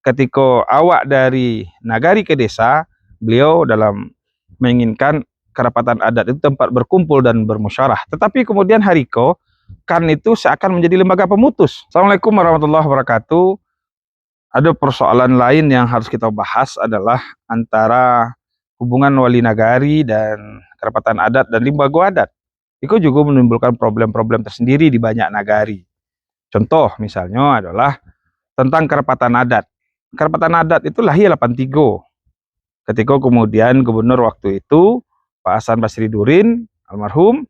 ketika awak dari nagari ke desa, beliau dalam menginginkan kerapatan adat itu tempat berkumpul dan bermusyawarah. Tetapi kemudian Hariko, kan itu seakan menjadi lembaga pemutus. Assalamualaikum warahmatullahi wabarakatuh. Ada persoalan lain yang harus kita bahas adalah antara hubungan wali nagari dan kerapatan adat dan limbago adat. Itu juga menimbulkan problem-problem tersendiri di banyak nagari. Contoh misalnya adalah tentang kerapatan adat. Kerapatan adat itu lahir 83. Ketika kemudian gubernur waktu itu, Pak Hasan Basri Durin, almarhum,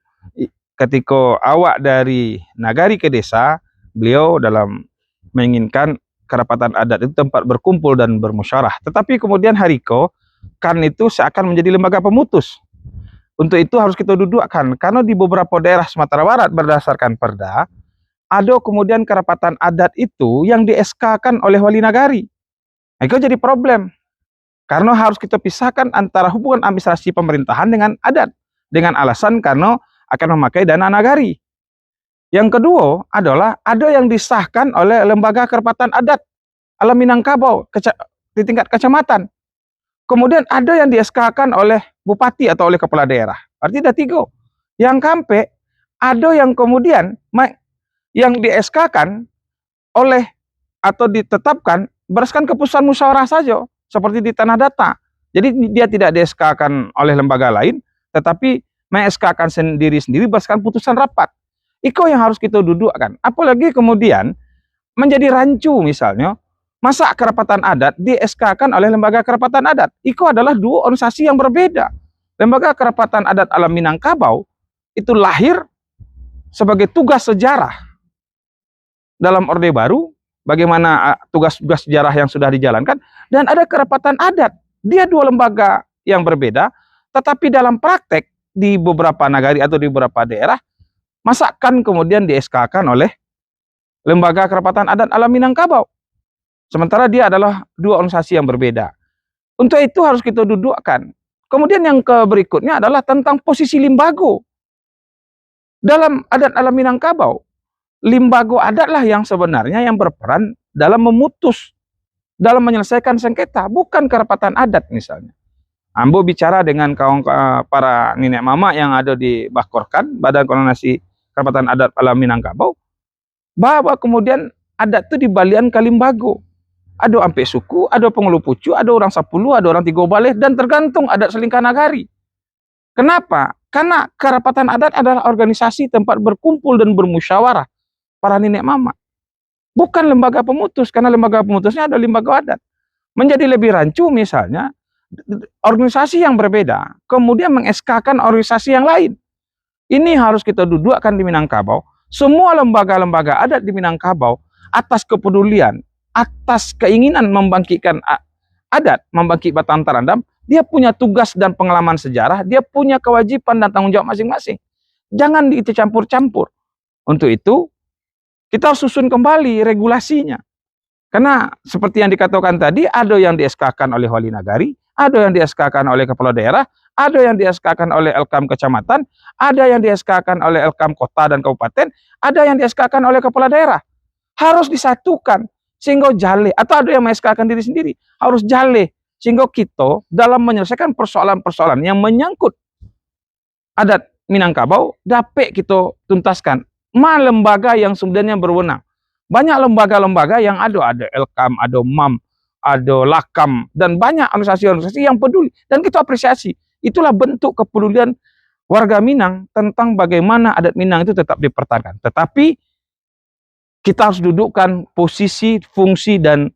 ketika awak dari nagari ke desa, beliau dalam menginginkan kerapatan adat itu tempat berkumpul dan bermusyawarah. Tetapi kemudian Hariko, kan itu seakan menjadi lembaga pemutus. Untuk itu harus kita dudukkan, karena di beberapa daerah Sumatera Barat berdasarkan perda, ada kemudian kerapatan adat itu yang di-SK-kan oleh wali nagari. Nah, itu jadi problem. Karena harus kita pisahkan antara hubungan administrasi pemerintahan dengan adat. Dengan alasan karena akan memakai dana nagari. Yang kedua adalah ada yang disahkan oleh lembaga kerapatan adat ala Minangkabau di tingkat kecamatan. Kemudian ada yang di-SK-kan oleh bupati atau oleh kepala daerah. Artinya ada 3. Yang kampe, ada yang kemudian yang di-SK-kan oleh atau ditetapkan berdasarkan keputusan musyawarah saja, seperti di Tanah Data. Jadi dia tidak di-SK-kan oleh lembaga lain, tetapi meng-SK-kan sendiri-sendiri berdasarkan putusan rapat. Itu yang harus kita dudukkan. Apalagi kemudian menjadi rancu misalnya, masa kerapatan adat di-SK-kan oleh lembaga kerapatan adat. Itu adalah 2 organisasi yang berbeda. Lembaga kerapatan adat alam Minangkabau itu lahir sebagai tugas sejarah dalam Orde Baru, bagaimana tugas-tugas sejarah yang sudah dijalankan, dan ada kerapatan adat. Dia 2 lembaga yang berbeda, tetapi dalam praktek di beberapa nagari atau di beberapa daerah, masakan kemudian di-SK-kan oleh lembaga kerapatan adat alam Minangkabau. Sementara dia adalah 2 organisasi yang berbeda. Untuk itu harus kita dudukkan. Kemudian yang berikutnya adalah tentang posisi limbago. Dalam adat alam Minangkabau, limbago adatlah yang sebenarnya yang berperan dalam memutus, dalam menyelesaikan sengketa, bukan kerapatan adat misalnya. Ambo bicara dengan kawan para nenek mama yang ada di Bahkorkan, Badan Koordinasi Kerapatan Adat Alam Minangkabau, bahwa kemudian adat itu dibalian ke limbago. Ada ampe suku, ada pengulu pucu, ada orang 10, ada orang 3 baleh, dan tergantung adat selingkah nagari. Kenapa? Karena kerapatan adat adalah organisasi tempat berkumpul dan bermusyawarah para nenek mama. Bukan lembaga pemutus, karena lembaga pemutusnya ada lembaga adat. Menjadi lebih rancu misalnya, organisasi yang berbeda, kemudian meng-SK-kan organisasi yang lain. Ini harus kita dudukkan di Minangkabau. Semua lembaga-lembaga adat di Minangkabau, atas kepedulian, atas keinginan membangkitkan adat, membangkitkan Batak Tarandam, dia punya tugas dan pengalaman sejarah, dia punya kewajiban dan tanggung jawab masing-masing. Jangan dicampur-campur. Untuk itu, kita harus susun kembali regulasinya. Karena seperti yang dikatakan tadi, ada yang di-SK-kan oleh wali nagari, ada yang di-SK-kan oleh kepala daerah, ada yang di-SK-kan oleh LKAM kecamatan, ada yang di-SK-kan oleh LKAM kota dan kabupaten, ada yang di-SK-kan oleh kepala daerah. Harus disatukan sehingga jale, atau ada yang meng-SK-kan diri sendiri, harus jale sehingga kita dalam menyelesaikan persoalan-persoalan yang menyangkut adat Minangkabau dapat kita tuntaskan. Lembaga yang sebenarnya berwenang. Banyak lembaga-lembaga yang ada LKAM, ada MAM, ada LAKAM, dan banyak organisasi-organisasi yang peduli, dan kita apresiasi. Itulah bentuk kepedulian warga Minang tentang bagaimana adat Minang itu tetap dipertahankan. Tetapi kita harus dudukkan posisi, fungsi, dan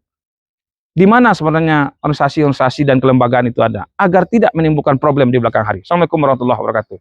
di mana sebenarnya organisasi-organisasi dan kelembagaan itu ada, agar tidak menimbulkan problem di belakang hari. Assalamualaikum warahmatullahi wabarakatuh.